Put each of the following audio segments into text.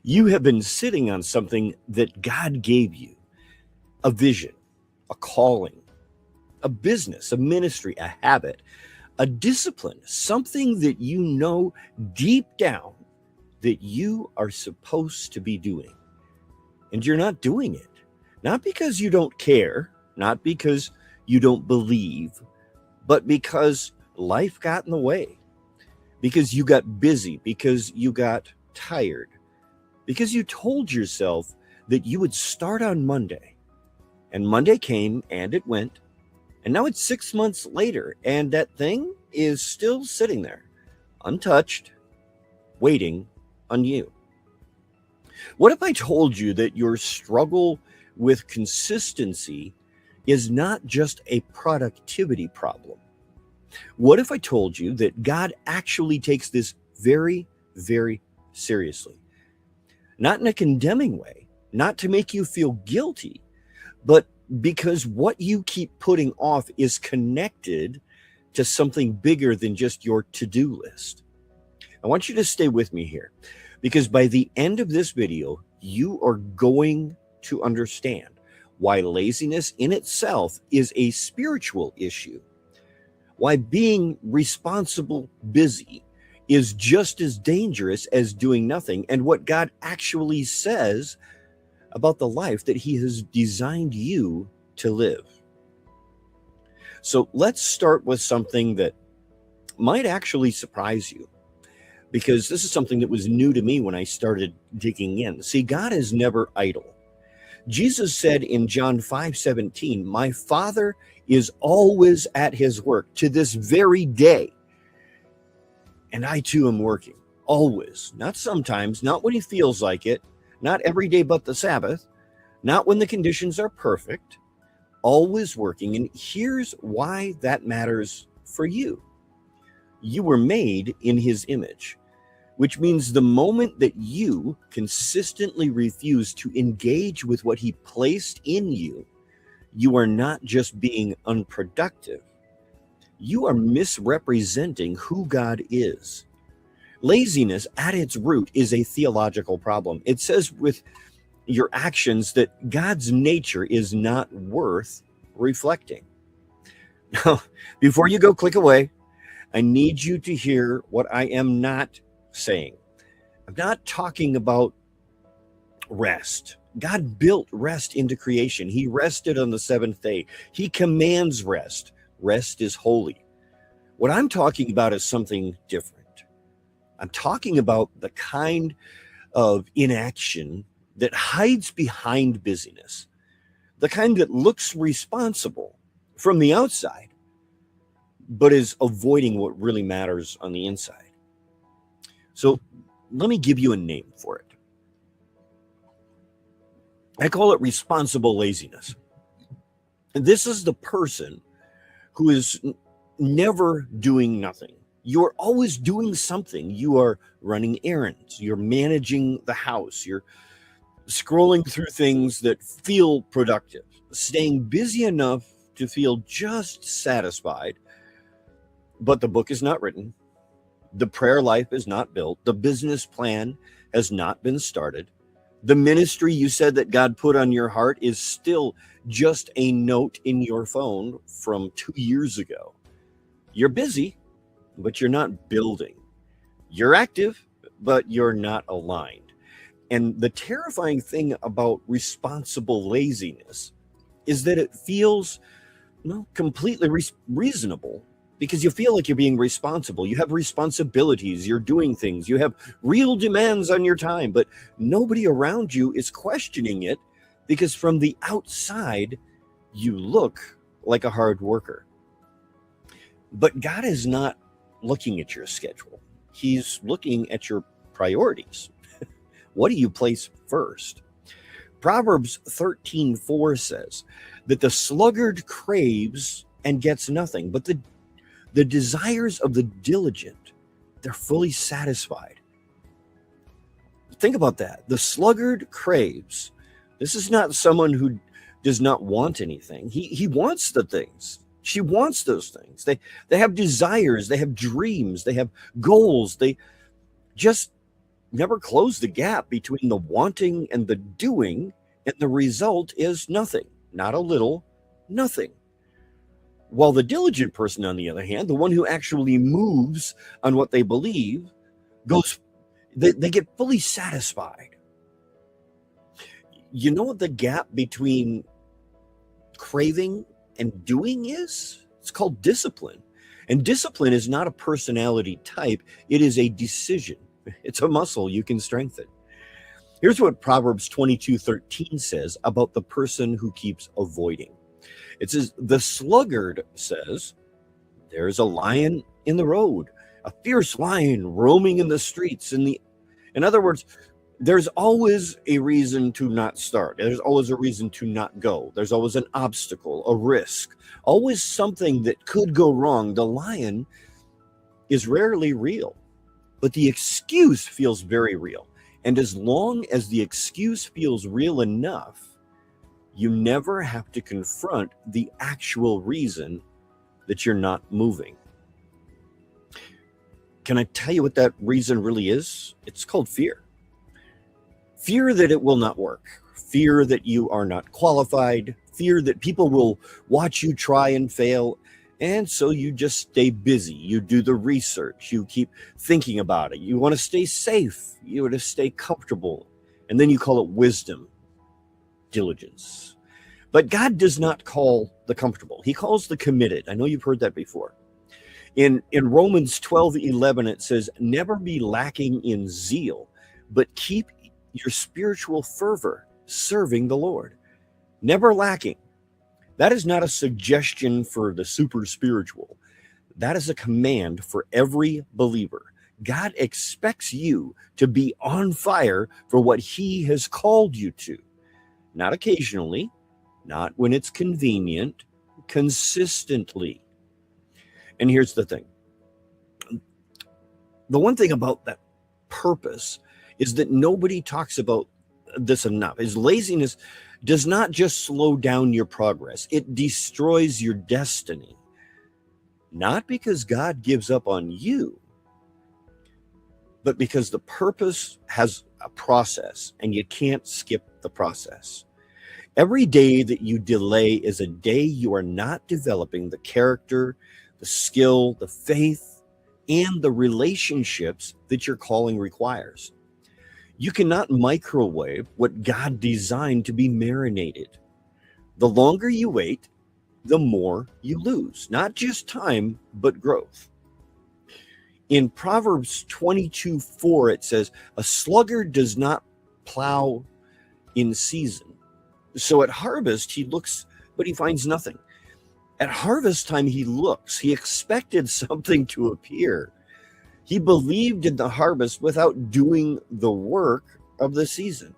You have been sitting on something that God gave you, a vision, a calling, a business, a ministry, a habit, a discipline, something that you know deep down that you are supposed to be doing. And you're not doing it. Not because you don't care, not because you don't believe, but because life got in the way, because you got busy, because you got tired, because you told yourself that you would start on Monday. And Monday came and it went. And now it's 6 months later, and that thing is still sitting there, untouched, waiting on you. What if I told you that your struggle with consistency is not just a productivity problem? What if I told you that God actually takes this very, very seriously? Not in a condemning way, not to make you feel guilty, but because what you keep putting off is connected to something bigger than just your to-do list. I want you to stay with me here, because by the end of this video, you are going to understand why laziness in itself is a spiritual issue, why being responsible busy is just as dangerous as doing nothing, and what God actually says about the life that he has designed you to live. So let's start with something that might actually surprise you, because this is something that was new to me when I started digging in. See, God is never idle. Jesus said in John 5:17, "My Father is always at his work to this very day. And I too am working, always, not sometimes, not when he feels like it, not every day but the Sabbath, not when the conditions are perfect, always working." And here's why that matters for you. You were made in his image, which means the moment that you consistently refuse to engage with what he placed in you, you are not just being unproductive. You are misrepresenting who God is. Laziness at its root is a theological problem. It says with your actions that God's nature is not worth reflecting. Now, before you go click away, I need you to hear what I am not saying. I'm not talking about rest. God built rest into creation. He rested on the seventh day. He commands rest. Rest is holy. What I'm talking about is something different. I'm talking about the kind of inaction that hides behind busyness, the kind that looks responsible from the outside, but is avoiding what really matters on the inside. So let me give you a name for it. I call it responsible laziness. And this is the person who is never doing nothing. You're always doing something. You are running errands. You're managing the house. You're scrolling through things that feel productive, staying busy enough to feel just satisfied. But the book is not written. The prayer life is not built. The business plan has not been started. The ministry you said that God put on your heart is still just a note in your phone from 2 years ago. You're busy, but you're not building. You're active, but you're not aligned. And the terrifying thing about responsible laziness is that it feels completely reasonable, because you feel like you're being responsible. You have responsibilities. You're doing things. You have real demands on your time, but nobody around you is questioning it, because from the outside, you look like a hard worker. But God is not looking at your schedule. He's looking at your priorities. What do you place first? Proverbs 13:4 says that the sluggard craves and gets nothing, but the desires of the diligent, they're fully satisfied. Think about that. The sluggard craves. This is not someone who does not want anything. He wants the things. She wants those things. They have desires. They have dreams. They have goals. They just never close the gap between the wanting and the doing, and the result is nothing, not a little, nothing. While the diligent person, on the other hand, the one who actually moves on what they believe, goes, they get fully satisfied. You know what the gap between craving and doing is? It's called discipline. And discipline is not a personality type, it is a decision. It's a muscle you can strengthen. Here's what Proverbs 22:13 says about the person who keeps avoiding. It says, the sluggard says, there's a lion in the road, a fierce lion roaming in the streets. In other words, there's always a reason to not start. There's always a reason to not go. There's always an obstacle, a risk, always something that could go wrong. The lion is rarely real, but the excuse feels very real. And as long as the excuse feels real enough, you never have to confront the actual reason that you're not moving. Can I tell you what that reason really is? It's called fear. Fear that it will not work. Fear that you are not qualified. Fear that people will watch you try and fail. And so you just stay busy. You do the research. You keep thinking about it. You want to stay safe. You want to stay comfortable. And then you call it wisdom, diligence. But God does not call the comfortable. He calls the committed. I know you've heard that before. In Romans 12:11, it says, never be lacking in zeal, but keep your spiritual fervor serving the Lord. Never lacking. That is not a suggestion for the super spiritual. That is a command for every believer. God expects you to be on fire for what he has called you to. Not occasionally, not when it's convenient, consistently. And here's the thing. The one thing about that purpose is that nobody talks about this enough. Is laziness does not just slow down your progress. It destroys your destiny. Not because God gives up on you, but because the purpose has a process and you can't skip the process. Every day that you delay is a day you are not developing the character, the skill, the faith, and the relationships that your calling requires. You cannot microwave what God designed to be marinated. The longer you wait, the more you lose, not just time, but growth. In Proverbs 22:4, it says, a sluggard does not plow in season. So at harvest, he looks, but he finds nothing. At harvest time, he looks. He expected something to appear. He believed in the harvest without doing the work of the season.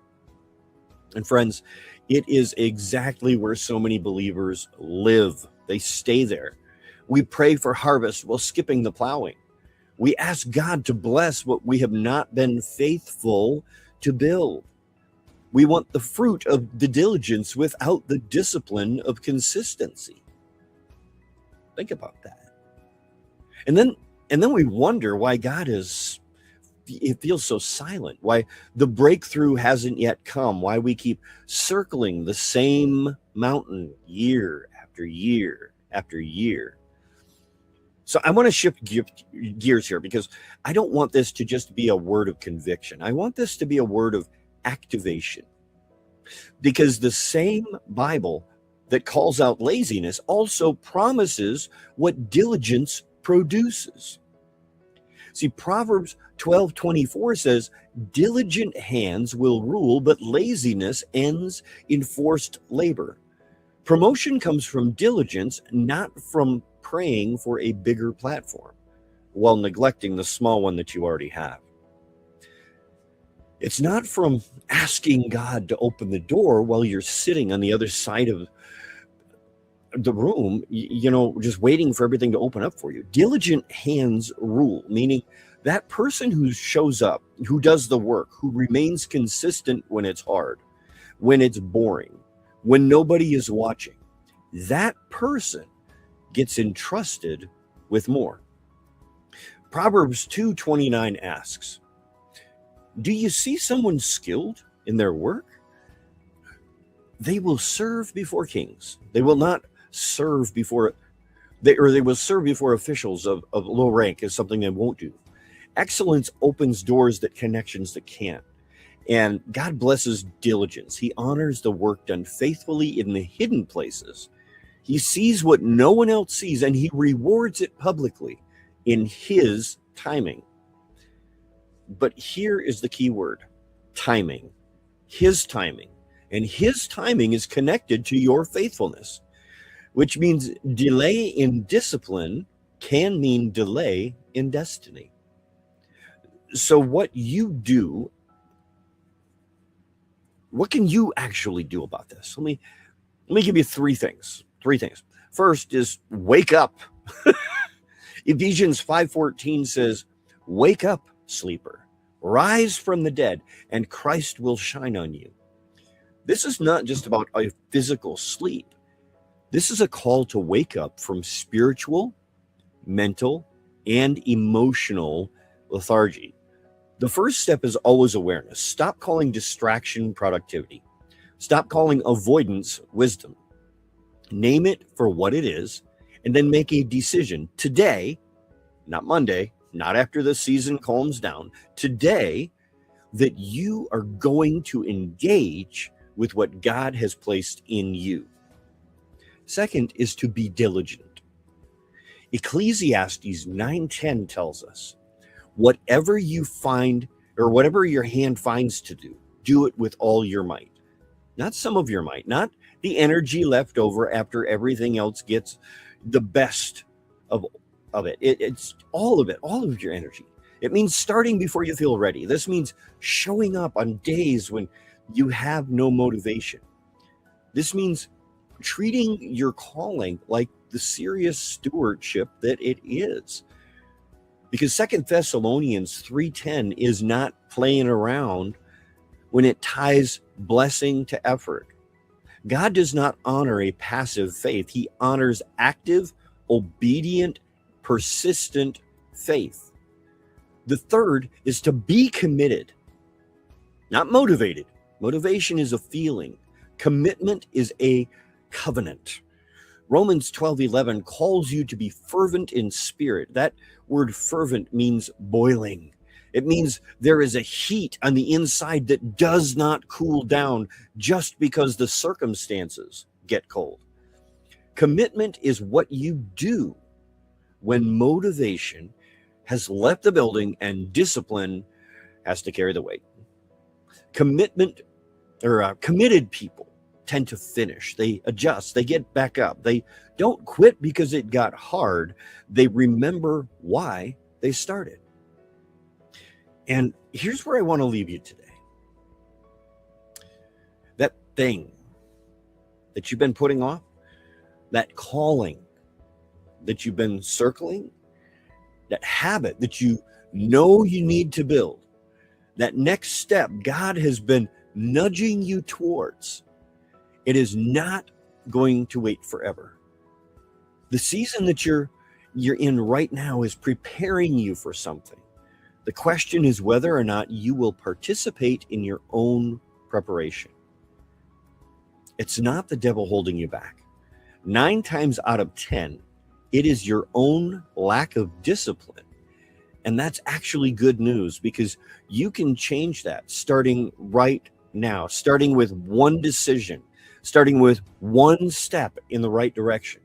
And friends, it is exactly where so many believers live. They stay there. We pray for harvest while skipping the plowing. We ask God to bless what we have not been faithful to build. We want the fruit of the diligence without the discipline of consistency. Think about that. And then we wonder why it feels so silent, why the breakthrough hasn't yet come, why we keep circling the same mountain year after year after year. So I want to shift gears here because I don't want this to just be a word of conviction. I want this to be a word of activation. Because the same Bible that calls out laziness also promises what diligence produces. See, Proverbs 12:24 says, diligent hands will rule, but laziness ends in forced labor. Promotion comes from diligence, not from praying for a bigger platform while neglecting the small one that you already have. It's not from asking God to open the door while you're sitting on the other side of the room, just waiting for everything to open up for you. Diligent hands rule, meaning that person who shows up, who does the work, who remains consistent when it's hard, when it's boring, when nobody is watching, that person gets entrusted with more. Proverbs 2:29 asks, Do you see someone skilled in their work? They will serve before kings. They will not serve before they will serve before officials of low rank is something they won't do. Excellence opens doors that connections that can't. And God blesses diligence. He honors the work done faithfully in the hidden places. He sees what no one else sees, and he rewards it publicly in his timing. But here is the key word: timing. His timing. And his timing is connected to your faithfulness, which means delay in discipline can mean delay in destiny. So what can you actually do about this? Let me give you three things. First is wake up. Ephesians 5:14 says, "Wake up, sleeper, rise from the dead, and Christ will shine on you." This is not just about a physical sleep. This is a call to wake up from spiritual, mental, and emotional lethargy. The first step is always awareness. Stop calling distraction productivity. Stop calling avoidance wisdom. Name it for what it is, and then make a decision today, not Monday, not after the season calms down, today, that you are going to engage with what God has placed in you. Second is to be diligent. Ecclesiastes 9:10 tells us, whatever you find or whatever your hand finds to do, do it with all your might. Not some of your might, not the energy left over after everything else gets the best of it. It's all of your energy. It means starting before you feel ready. This means showing up on days when you have no motivation. This means treating your calling like the serious stewardship that it is. Because 2 Thessalonians 3:10 is not playing around when it ties blessing to effort. God does not honor a passive faith. He honors active, obedient, persistent faith. The third is to be committed, not motivated. Motivation is a feeling. Commitment is a covenant. Romans 12:11 calls you to be fervent in spirit. That word fervent means boiling. It means there is a heat on the inside that does not cool down just because the circumstances get cold. Commitment is what you do when motivation has left the building and discipline has to carry the weight. Committed people tend to finish. They adjust. They get back up. They don't quit because it got hard. They remember why they started. And here's where I want to leave you today. That thing that you've been putting off, that calling that you've been circling, that habit that you know you need to build, that next step God has been nudging you towards, it is not going to wait forever. The season that you're in right now is preparing you for something. The question is whether or not you will participate in your own preparation. It's not the devil holding you back. 9 times out of 10, it is your own lack of discipline. And that's actually good news, because you can change that starting right now, starting with one decision, starting with one step in the right direction.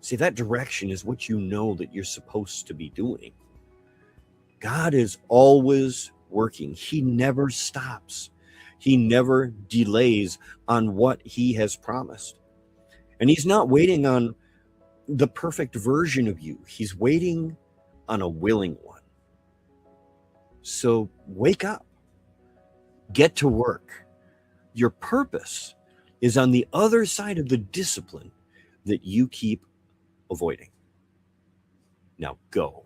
See, that direction is what you know that you're supposed to be doing. God is always working. He never stops. He never delays on what he has promised. And he's not waiting on the perfect version of you. He's waiting on a willing one. So wake up. Get to work. Your purpose is on the other side of the discipline that you keep avoiding. Now go.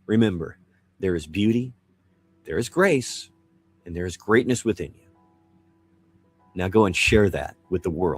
Remember, there is beauty, there is grace, and there is greatness within you. Now go and share that with the world.